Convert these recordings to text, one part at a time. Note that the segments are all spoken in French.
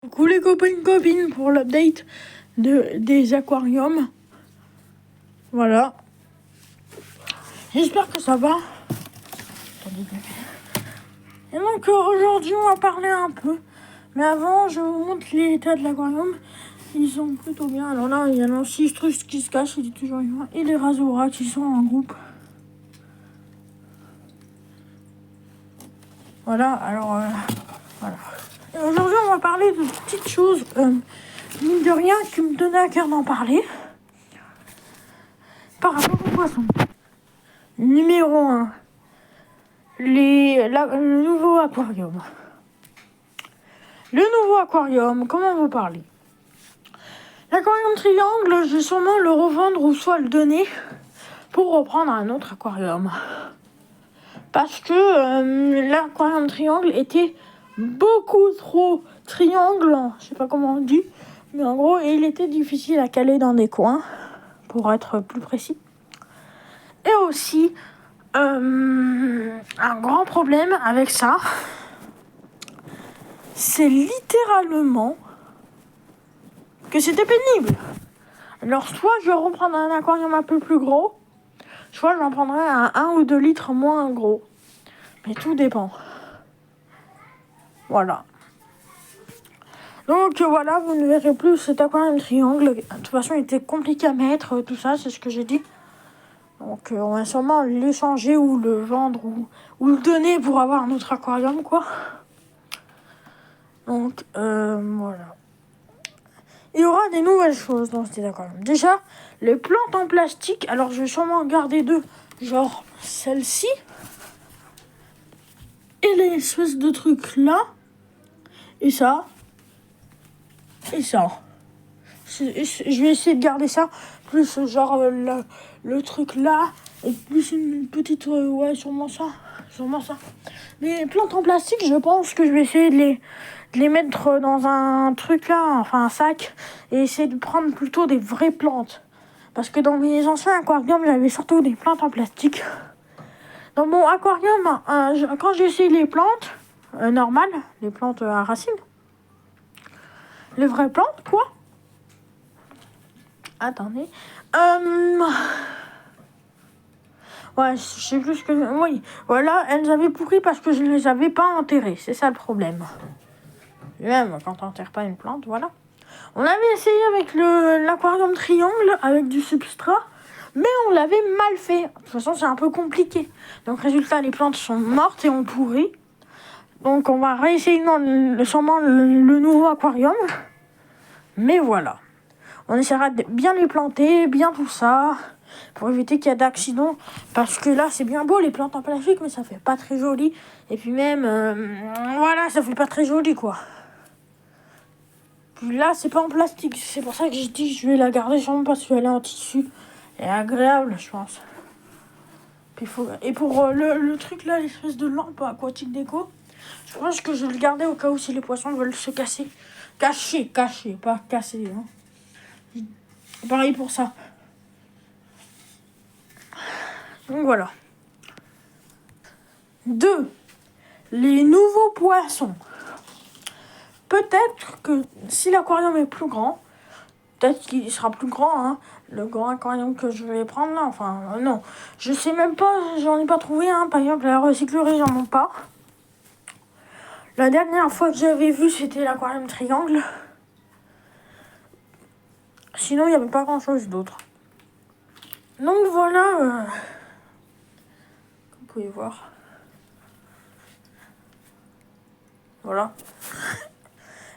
Coucou les copains et copines pour l'update des aquariums. Voilà. J'espère que ça va. Et donc aujourd'hui on va parler un peu. Mais avant je vous montre l'état de l'aquarium. Ils sont plutôt bien. Alors là il y a l'Ancistrus qui se cache, il est toujours vivant. Et les Razora qui sont en groupe. Voilà, alors voilà. Et aujourd'hui on va parler de petites choses, mine de rien, qui me tenaient à cœur d'en parler. Par rapport aux poissons. Numéro 1. Le nouveau aquarium. Le nouveau aquarium, comment vous parler? L'aquarium triangle, je vais sûrement le revendre ou soit le donner pour reprendre un autre aquarium. Parce que l'aquarium triangle était beaucoup trop triangle, je sais pas comment on dit, mais en gros, il était difficile à caler dans des coins, pour être plus précis. Et aussi, un grand problème avec ça, c'est littéralement que c'était pénible. Alors, soit je vais reprendre un aquarium un peu plus gros, soit j'en prendrai un 1 ou 2 litres moins gros. Mais tout dépend. Voilà. Donc voilà, vous ne verrez plus cet aquarium triangle. De toute façon, il était compliqué à mettre, tout ça, c'est ce que j'ai dit. Donc on va sûrement l'échanger ou le vendre ou le donner pour avoir un autre aquarium, quoi. Donc voilà. Il y aura des nouvelles choses dans cet aquarium. Déjà, les plantes en plastique. Alors je vais sûrement garder deux, genre celle-ci. Et les espèces de trucs là. Et ça. Et ça. Je vais essayer de garder ça. Plus genre le truc là. Et plus une petite... ouais, sûrement ça. Sûrement ça. Les plantes en plastique, je pense que je vais essayer de les mettre dans un truc là. Enfin, un sac. Et essayer de prendre plutôt des vraies plantes. Parce que dans mes anciens aquariums, j'avais surtout des plantes en plastique. Dans mon aquarium, quand j'ai essayé les plantes normales, les plantes à racines, les vraies plantes, quoi. Attendez. Ouais, je sais plus ce que... Oui, voilà, elles avaient pourri parce que je ne les avais pas enterrées. C'est ça le problème. Même quand on n'enterre pas une plante, voilà. On avait essayé avec l'aquarium triangle, avec du substrat, mais on l'avait mal fait. De toute façon, c'est un peu compliqué. Donc, résultat, les plantes sont mortes et ont pourri. Donc, on va réessayer sûrement le nouveau aquarium. Mais voilà. On essaiera de bien les planter, bien tout ça, pour éviter qu'il y ait d'accidents. Parce que là, c'est bien beau, les plantes en plastique, mais ça fait pas très joli. Et puis même, voilà, ça fait pas très joli, quoi. Puis là, c'est pas en plastique. C'est pour ça que j'ai dit je vais la garder sûrement parce qu'elle est en tissu. Elle est agréable, je pense. Puis et pour le truc là, l'espèce de lampe aquatique déco, je pense que je vais le garder au cas où si les poissons veulent se casser. Cacher, pas casser. Hein. Pareil pour ça. Donc voilà. 2. Les nouveaux poissons. Peut-être que si l'aquarium est plus grand, peut-être qu'il sera plus grand, hein. Le grand aquarium que je vais prendre là, enfin non. Je sais même pas, j'en ai pas trouvé, hein. Par exemple, la recyclerie, j'en ai pas. La dernière fois que j'avais vu, c'était l'aquarium triangle. Sinon, il n'y avait pas grand-chose d'autre. Donc voilà, comme vous pouvez voir. Voilà.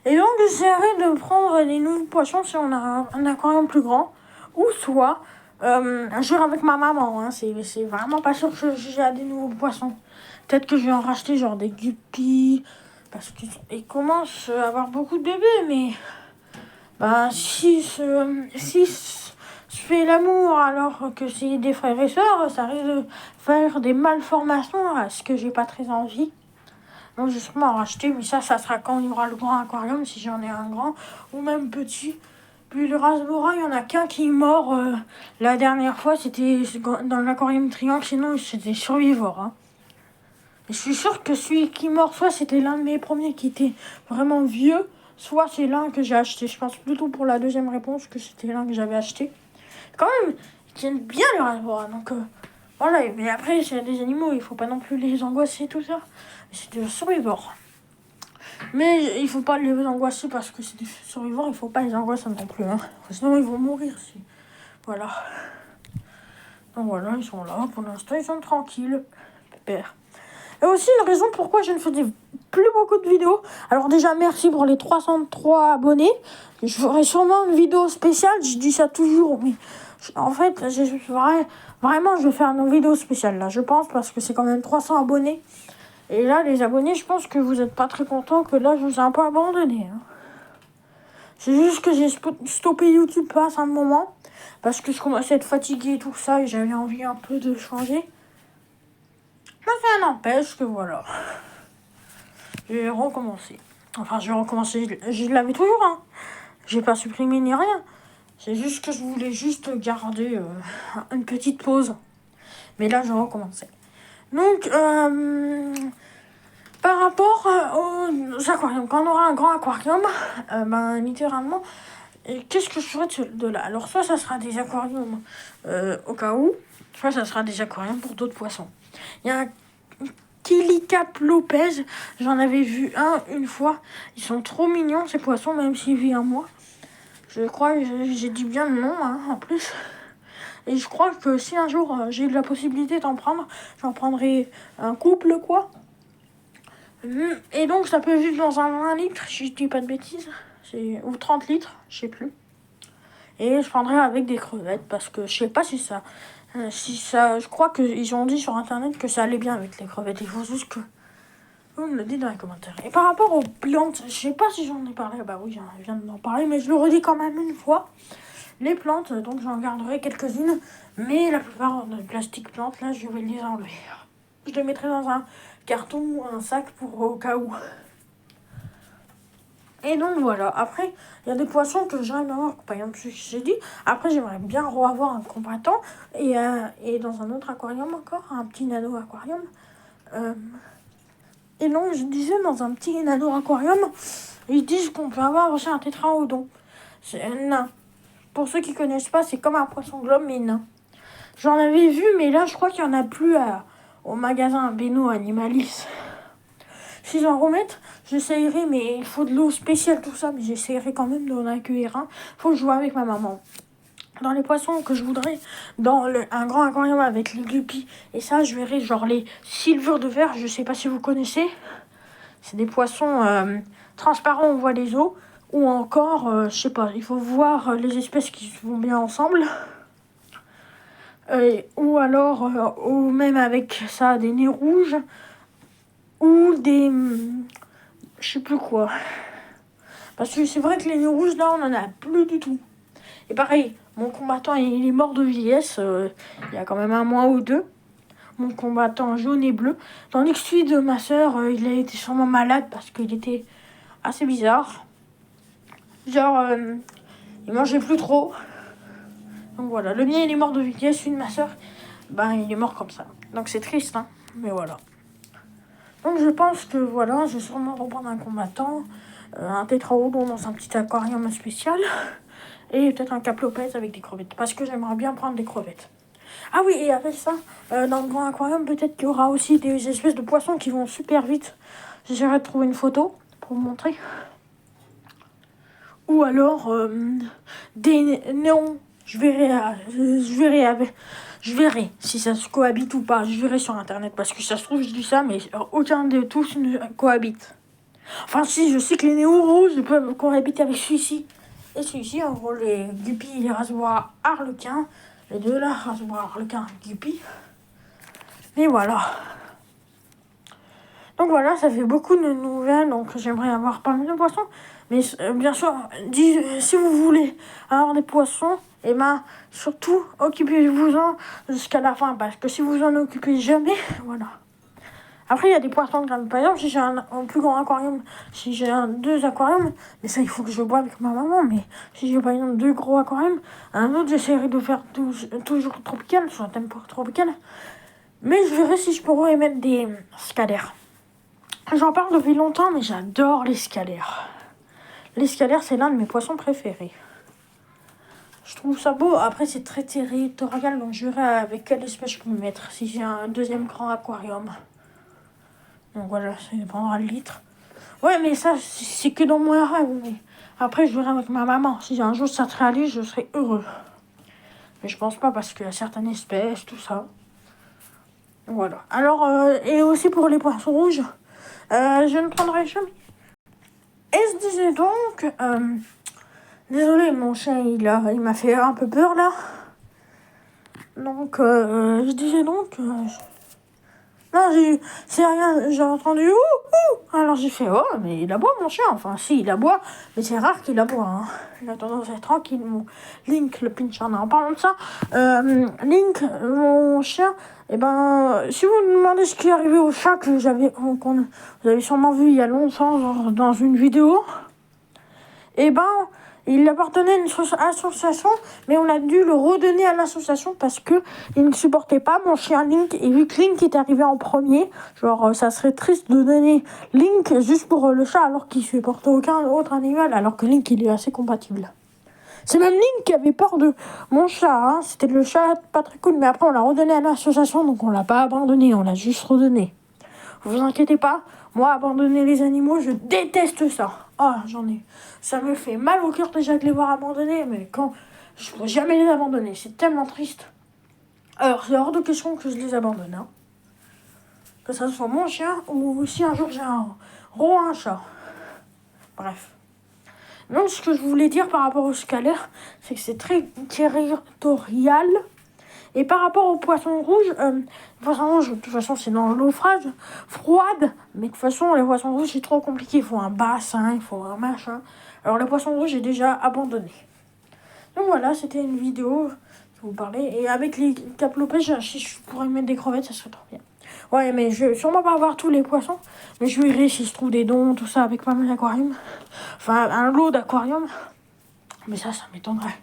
Et donc, j'essaierai de prendre les nouveaux poissons si on a un aquarium plus grand. Ou soit, un jour avec ma maman. Hein, c'est vraiment pas sûr que j'ai des nouveaux poissons. Peut-être que je vais en racheter genre des guppies. Parce qu'ils commencent à avoir beaucoup de bébés. Mais si je fais l'amour alors que c'est des frères et sœurs, ça risque de faire des malformations. Ce que j'ai pas très envie. Donc je vais sûrement en racheter, mais ça sera quand il y aura le grand aquarium, si j'en ai un grand, ou même petit. Puis le Razora, il y en a qu'un qui est mort la dernière fois, c'était dans l'aquarium triangle, sinon c'était survivant. Hein. Et je suis sûre que celui qui est mort, soit c'était l'un de mes premiers qui était vraiment vieux, soit c'est l'un que j'ai acheté. Je pense plutôt pour la deuxième réponse que c'était l'un que j'avais acheté. Quand même, ils tiennent bien le réservoir. Donc voilà, mais après, c'est des animaux, il faut pas non plus les angoisser, tout ça. C'est des survivants. Mais il faut pas les angoisser parce que c'est des survivants, il faut pas les angoisser non plus. Hein. Sinon, ils vont mourir. Voilà. Donc voilà, ils sont là. Pour l'instant, ils sont tranquilles. Pépère. Et aussi, une raison pourquoi je ne faisais plus beaucoup de vidéos. Alors déjà, merci pour les 303 abonnés. Je ferai sûrement une vidéo spéciale. Je dis ça toujours, mais en fait, vraiment, je vais faire une vidéo spéciale là, je pense, parce que c'est quand même 300 abonnés. Et là, les abonnés, je pense que vous n'êtes pas très contents que là, je vous ai un peu abandonné. Hein. C'est juste que j'ai stoppé YouTube à un moment, parce que je commençais à être fatigué et tout ça, et j'avais envie un peu de changer. Mais ça n'empêche que voilà. Je vais recommencer. Enfin, je vais recommencer. Je l'avais toujours, hein. J'ai pas supprimé ni rien. C'est juste que je voulais juste garder une petite pause. Mais là, je vais recommencer. Donc, par rapport aux aquariums, quand on aura un grand aquarium, littéralement, qu'est-ce que je ferai de là? Alors, soit ça sera des aquariums au cas où, soit ça sera des aquariums pour d'autres poissons. Il y a un Kilicap Lopez, j'en avais vu une fois. Ils sont trop mignons ces poissons, même s'ils vivent un mois. Je crois que j'ai dit bien le nom en plus. Et je crois que si un jour j'ai la possibilité d'en prendre, j'en prendrai un couple quoi. Et donc ça peut vivre dans un 20 litres, si je dis pas de bêtises. Ou 30 litres, je sais plus. Et je prendrai avec des crevettes parce que je sais pas si ça... je crois qu'ils ont dit sur internet que ça allait bien avec les crevettes. Il faut juste que vous me le dites dans les commentaires. Et par rapport aux plantes, je sais pas si j'en ai parlé. Bah oui, je viens d'en parler, mais je le redis quand même une fois. Les plantes, donc j'en garderai quelques-unes. Mais la plupart de plastique plantes, là, je vais les enlever. Je les mettrai dans un carton ou un sac pour au cas où. Et donc voilà, après, il y a des poissons que j'aimerais avoir, par exemple, ce que j'ai dit. Après, j'aimerais bien revoir un combattant. Et dans un autre aquarium encore, un petit nano-aquarium. Et donc, je disais, dans un petit nano-aquarium, ils disent qu'on peut avoir aussi un tétraodon. C'est un nain. Pour ceux qui connaissent pas, c'est comme un poisson globe, mais nain. J'en avais vu, mais là, je crois qu'il y en a plus au magasin Beno Animalis. S'ils en remettent, j'essayerai, mais il faut de l'eau spéciale, tout ça, mais j'essayerai quand même d'en accueillir un. Faut que je joue avec ma maman. Dans les poissons que je voudrais, dans un grand aquarium avec les guppies, et ça, je verrai genre les silvures de verre, je sais pas si vous connaissez. C'est des poissons transparents, on voit les os. Ou encore, je sais pas, il faut voir les espèces qui vont bien ensemble. Ou alors, ou même avec ça, des nez rouges. Ou des... je sais plus quoi. Parce que c'est vrai que les nez rouges, là, on en a plus du tout. Et pareil, mon combattant, il est mort de vieillesse. Il y a quand même un mois ou deux. Mon combattant jaune et bleu. Tandis que celui de ma soeur, il a été sûrement malade parce qu'il était assez bizarre. Genre, il mangeait plus trop. Donc voilà, le mien, il est mort de vieillesse. Celui de ma soeur, il est mort comme ça. Donc c'est triste, hein. Mais voilà. Donc je pense que voilà, je vais sûrement reprendre un combattant, un tétraodon dans un petit aquarium spécial, et peut-être un Cap Lopez avec des crevettes, parce que j'aimerais bien prendre des crevettes. Ah oui, et avec ça, dans le grand aquarium, peut-être qu'il y aura aussi des espèces de poissons qui vont super vite. J'essaierai de trouver une photo pour vous montrer. Ou alors, des néons, je verrai si ça se cohabite ou pas. Je verrai sur internet parce que ça se trouve, je dis ça, mais aucun de tous ne cohabite. Enfin, si, je sais que les néons rouges peuvent cohabiter avec celui-ci. Et celui-ci, en gros, les guppies, les rasoirs harlequins. Les deux là, rasoirs harlequins, guppies. Et voilà. Donc voilà, ça fait beaucoup de nouvelles. Donc j'aimerais avoir pas mal de poissons. Mais bien sûr, si vous voulez avoir des poissons, surtout occupez-vous-en jusqu'à la fin. Parce que si vous en occupez jamais, voilà. Après, il y a des poissons comme par exemple, si j'ai un plus grand aquarium, si j'ai deux aquariums, mais ça, il faut que je bois avec ma maman. Mais si j'ai par exemple deux gros aquariums, un autre, j'essaierai de faire toujours tropical, soit temporaire tropical. Mais je verrai si je pourrais mettre des scalaires. J'en parle depuis longtemps, mais j'adore les scalaires. Les scalaires, c'est l'un de mes poissons préférés. Je trouve ça beau. Après, c'est très territorial, donc je verrai avec quelle espèce je peux me mettre si j'ai un deuxième grand aquarium. Donc voilà, ça dépendra le litre. Ouais, mais ça, c'est que dans mon rêve. Mais après, je verrai avec ma maman. Si un jour ça se réalise, je serai heureux. Mais je pense pas parce qu'il y a certaines espèces, tout ça. Voilà. Alors, et aussi pour les poissons rouges, je ne prendrai jamais. Et je disais donc, désolé, mon chien, il m'a fait un peu peur là. Donc, je disais donc, non, c'est rien, j'ai entendu ouh. Alors j'ai fait, oh, mais il aboie mon chien. Enfin, si, il aboie, mais c'est rare qu'il aboie. Hein. Il a tendance à être tranquille, mon Link, le pincher. En parlant de ça, Link, mon chien, et ben, si vous me demandez ce qui est arrivé au chat que vous avez sûrement vu il y a longtemps, genre, dans une vidéo, et ben, il appartenait à une association, mais on a dû le redonner à l'association parce que il ne supportait pas mon chien Link. Et vu que Link est arrivé en premier, genre ça serait triste de donner Link juste pour le chat alors qu'il ne supporte aucun autre animal, alors que Link il est assez compatible. C'est même Link qui avait peur de mon chat, hein. C'était le chat pas très cool, mais après on l'a redonné à l'association, donc on l'a pas abandonné, on l'a juste redonné. Vous inquiétez pas, moi abandonner les animaux, je déteste ça. Ah, ça me fait mal au cœur déjà de les voir abandonnés, mais quand je pourrais jamais les abandonner, c'est tellement triste. Alors c'est hors de question que je les abandonne, hein. Que ça soit mon chien ou si un jour j'ai un chat. Bref. Donc ce que je voulais dire par rapport au scalaire, c'est que c'est très territorial. Et par rapport aux poissons rouges, de toute façon, c'est dans l'eau froide. Mais de toute façon, les poissons rouges, c'est trop compliqué. Il faut un bassin, il faut un machin. Alors, les poissons rouges, j'ai déjà abandonné. Donc voilà, c'était une vidéo qui vous parlait. Et avec les caplopèges, si je pourrais mettre des crevettes, ça serait trop bien. Ouais, mais je vais sûrement pas avoir tous les poissons. Mais je verrai si je trouve des dons, tout ça, avec pas mal d'aquarium. Enfin, un lot d'aquarium. Mais ça m'étonnerait.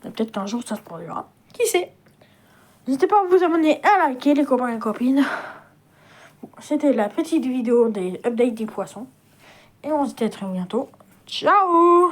Peut-être qu'un jour, ça se produira. Qui sait? N'hésitez pas à vous abonner, à liker les copains et copines. C'était la petite vidéo des updates des poissons. Et on se dit à très bientôt. Ciao!